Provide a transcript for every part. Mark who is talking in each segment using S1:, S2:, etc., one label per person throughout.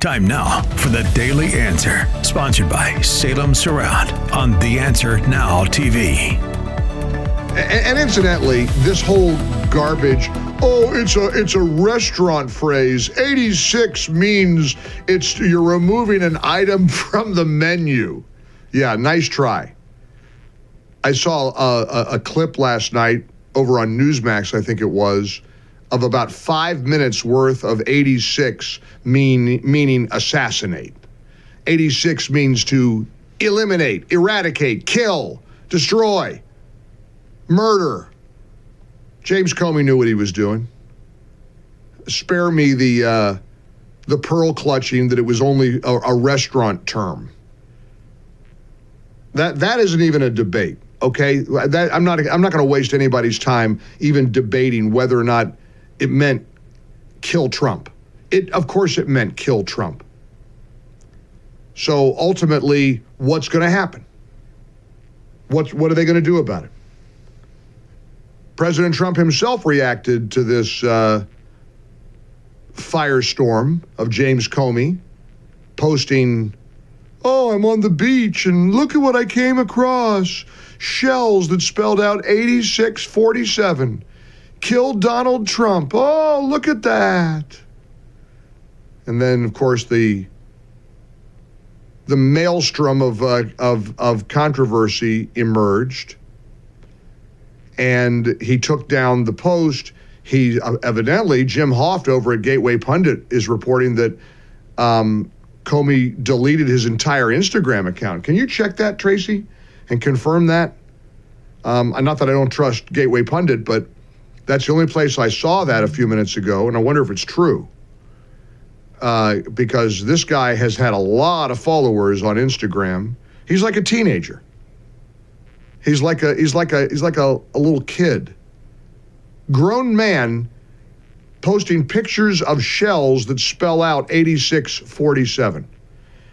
S1: Time now for the Daily Answer, sponsored by Salem Surround on The Answer Now TV.
S2: And incidentally, this whole garbage, it's a restaurant phrase. 86 means you're removing an item from the menu. Yeah, nice try. I saw a clip last night over on Newsmax, I think it was, of about 5 minutes worth of 86 meaning assassinate. 86 means to eliminate, eradicate, kill, destroy, murder. James Comey knew what he was doing. Spare me the pearl clutching that it was only a restaurant term. That isn't even a debate, okay? I'm not going to waste anybody's time even debating whether or not it meant kill Trump. Of course it meant kill Trump. So ultimately, what's going to happen? What are they going to do about it? President Trump himself reacted to this firestorm of James Comey, posting, I'm on the beach and look at what I came across. Shells that spelled out 8647. Killed Donald Trump. Oh, look at that. And then, of course, the maelstrom of controversy emerged. And he took down the post. He evidently, Jim Hoft over at Gateway Pundit is reporting that Comey deleted his entire Instagram account. Can you check that, Tracy, and confirm that? Not that I don't trust Gateway Pundit, but that's the only place I saw that a few minutes ago, and I wonder if it's true. Because this guy has had a lot of followers on Instagram. He's like a teenager. He's like a little kid. Grown man posting pictures of shells that spell out 8647.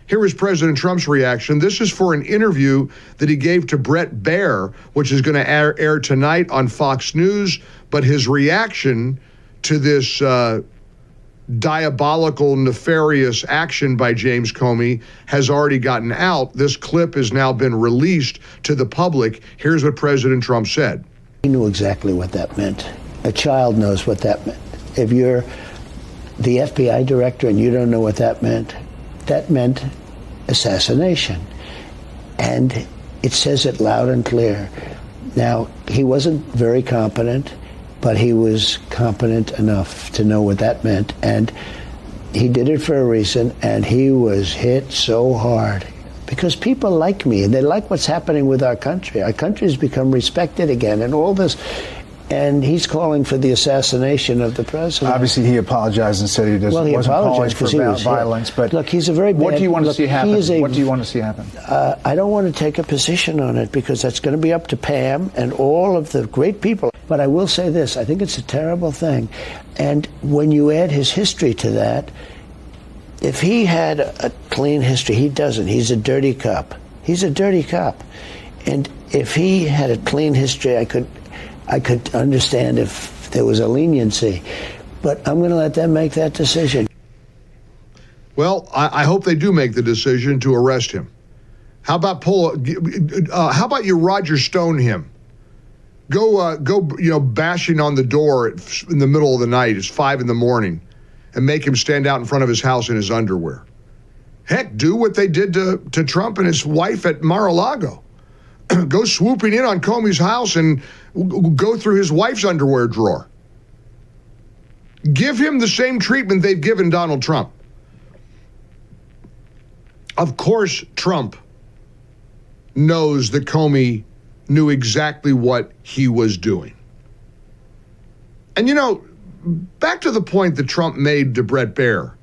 S2: Here is President Trump's reaction. This is for an interview that he gave to Bret Baier, which is going to air tonight on Fox News. But his reaction to this diabolical, nefarious action by James Comey has already gotten out. This clip has now been released to the public. Here's what President Trump said.
S3: He knew exactly what that meant. A child knows what that meant. If you're the FBI director and you don't know what that meant assassination. And it says it loud and clear. Now, he wasn't very competent, but he was competent enough to know what that meant. And he did it for a reason, and he was hit so hard. Because people like me, and they like what's happening with our country. Our country has become respected again, and all this. And he's calling for the assassination of the president.
S4: Obviously, he apologized and said he wasn't calling for violence. But
S3: look, he's a very bad.
S4: What do you want to see happen? What do you want to see happen?
S3: I don't want to take a position on it because that's going to be up to Pam and all of the great people. But I will say this: I think it's a terrible thing. And when you add his history to that, if he had a clean history, he doesn't. He's a dirty cop. He's a dirty cop. And if he had a clean history, I could understand if there was a leniency, but I'm going to let them make that decision.
S2: Well, I hope they do make the decision to arrest him. How about how about you Roger Stone him? Go, bashing on the door in the middle of the night. It's 5 a.m, and make him stand out in front of his house in his underwear. Heck, do what they did to Trump and his wife at Mar-a-Lago. Go swooping in on Comey's house and go through his wife's underwear drawer. Give him the same treatment they've given Donald Trump. Of course, Trump knows that Comey knew exactly what he was doing. And back to the point that Trump made to Bret Baier,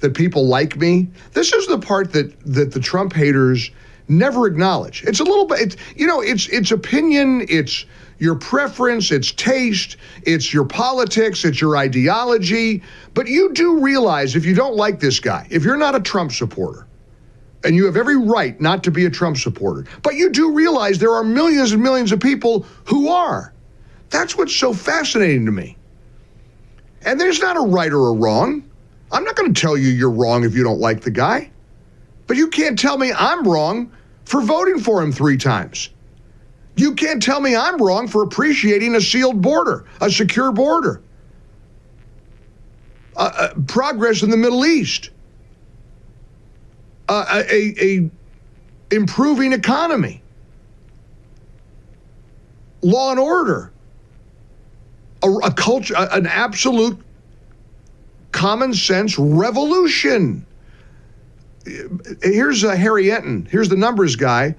S2: that people like me, this is the part that the Trump haters never acknowledge. It's a little bit, it's opinion, it's your preference, it's taste, it's your politics, it's your ideology. But you do realize if you don't like this guy, if you're not a Trump supporter, and you have every right not to be a Trump supporter, but you do realize there are millions and millions of people who are. That's what's so fascinating to me. And there's not a right or a wrong. I'm not going to tell you you're wrong if you don't like the guy. But you can't tell me I'm wrong for voting for him 3 times. You can't tell me I'm wrong for appreciating a sealed border, a secure border, progress in the Middle East, a improving economy, law and order, a culture, an absolute common sense revolution. Here's Harry Enton. Here's the numbers guy.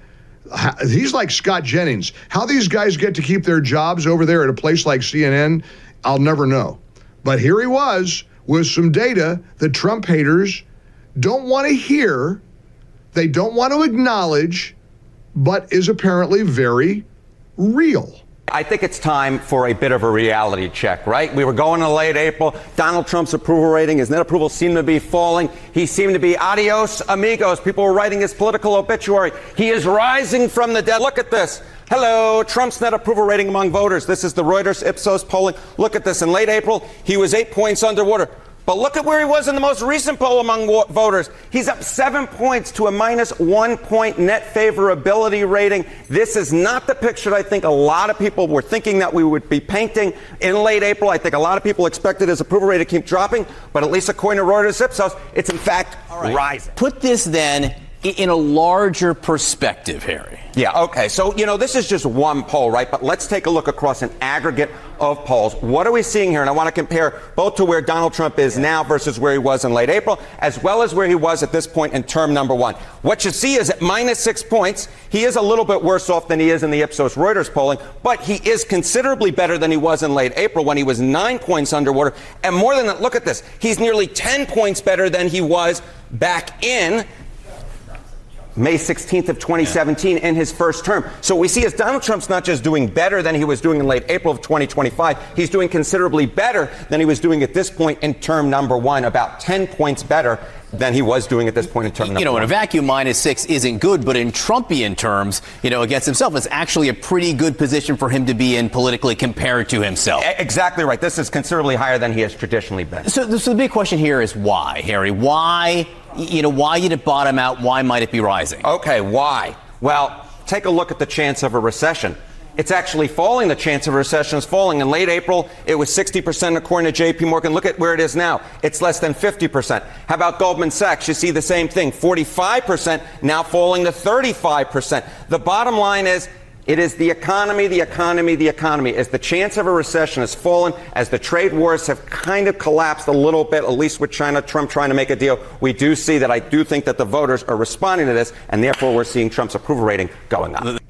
S2: He's like Scott Jennings. How these guys get to keep their jobs over there at a place like CNN, I'll never know. But here he was with some data that Trump haters don't want to hear, they don't want to acknowledge, but is apparently very real.
S5: I think it's time for a bit of a reality check, right? We were going to late April. Donald Trump's approval rating, his net approval seemed to be falling. He seemed to be adios amigos. People were writing his political obituary. He is rising from the dead. Look at this. Hello, Trump's net approval rating among voters. This is the Reuters Ipsos polling. Look at this. In late April, he was 8 points underwater. But look at where he was in the most recent poll among voters. He's up 7 points to a -1 point net favorability rating. This is not the picture that I think a lot of people were thinking that we would be painting in late April. I think a lot of people expected his approval rate to keep dropping, but at least according to Reuters Ipsos, it's in fact rising.
S6: Put this then in a larger perspective, Harry.
S5: Yeah, okay. So, this is just one poll, right? But let's take a look across an aggregate of polls. What are we seeing here? And I want to compare both to where Donald Trump is now versus where he was in late April, as well as where he was at this point in term number 1. What you see is at -6 points, he is a little bit worse off than he is in the Ipsos Reuters polling, but he is considerably better than he was in late April when he was 9 points underwater. And more than that, look at this. He's nearly 10 points better than he was back in May 16th of 2017 in his first term. So what we see is Donald Trump's not just doing better than he was doing in late April of 2025. He's doing considerably better than he was doing at this point in term number 1, about 10 points better than he was doing at this point in term number 1.
S6: In a vacuum, -6 isn't good, but in Trumpian terms, against himself, it's actually a pretty good position for him to be in politically compared to himself.
S5: Exactly right. This is considerably higher than he has traditionally been.
S6: So the big question here is why, Harry? Why did it bottom out? Why might it be rising?
S5: Okay, why? Well, take a look at the chance of a recession. It's actually falling. The chance of a recession is falling. In late April, it was 60% according to J.P. Morgan. Look at where it is now. It's less than 50%. How about Goldman Sachs? You see the same thing. 45%, now falling to 35%. The bottom line is, it is the economy, the economy, the economy. As the chance of a recession has fallen, as the trade wars have kind of collapsed a little bit, at least with China, Trump trying to make a deal, we do see that I do think that the voters are responding to this, and therefore we're seeing Trump's approval rating going up.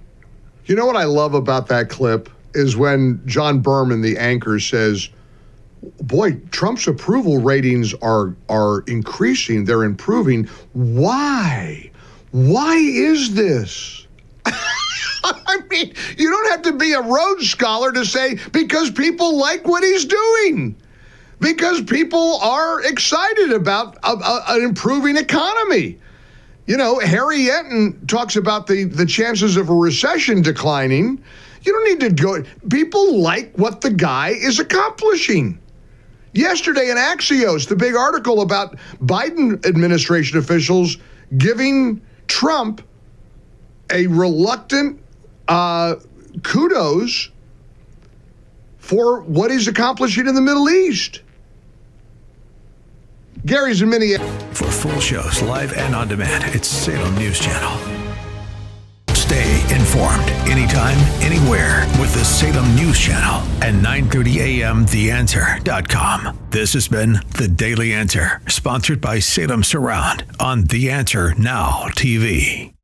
S2: You know what I love about that clip is when John Berman, the anchor, says, boy, Trump's approval ratings are increasing. They're improving. Why? Why is this? I mean, you don't have to be a Rhodes Scholar to say because people like what he's doing, because people are excited about an improving economy. Harry Enton talks about the chances of a recession declining. You don't need to go. People like what the guy is accomplishing. Yesterday in Axios, the big article about Biden administration officials giving Trump a reluctant kudos for what he's accomplishing in the Middle East. Gary's in Minneapolis.
S1: For full shows, live and on demand, it's Salem News Channel. Stay informed anytime, anywhere with the Salem News Channel and 9:30 a.m. TheAnswer.com. This has been The Daily Answer, sponsored by Salem Surround on The Answer Now TV.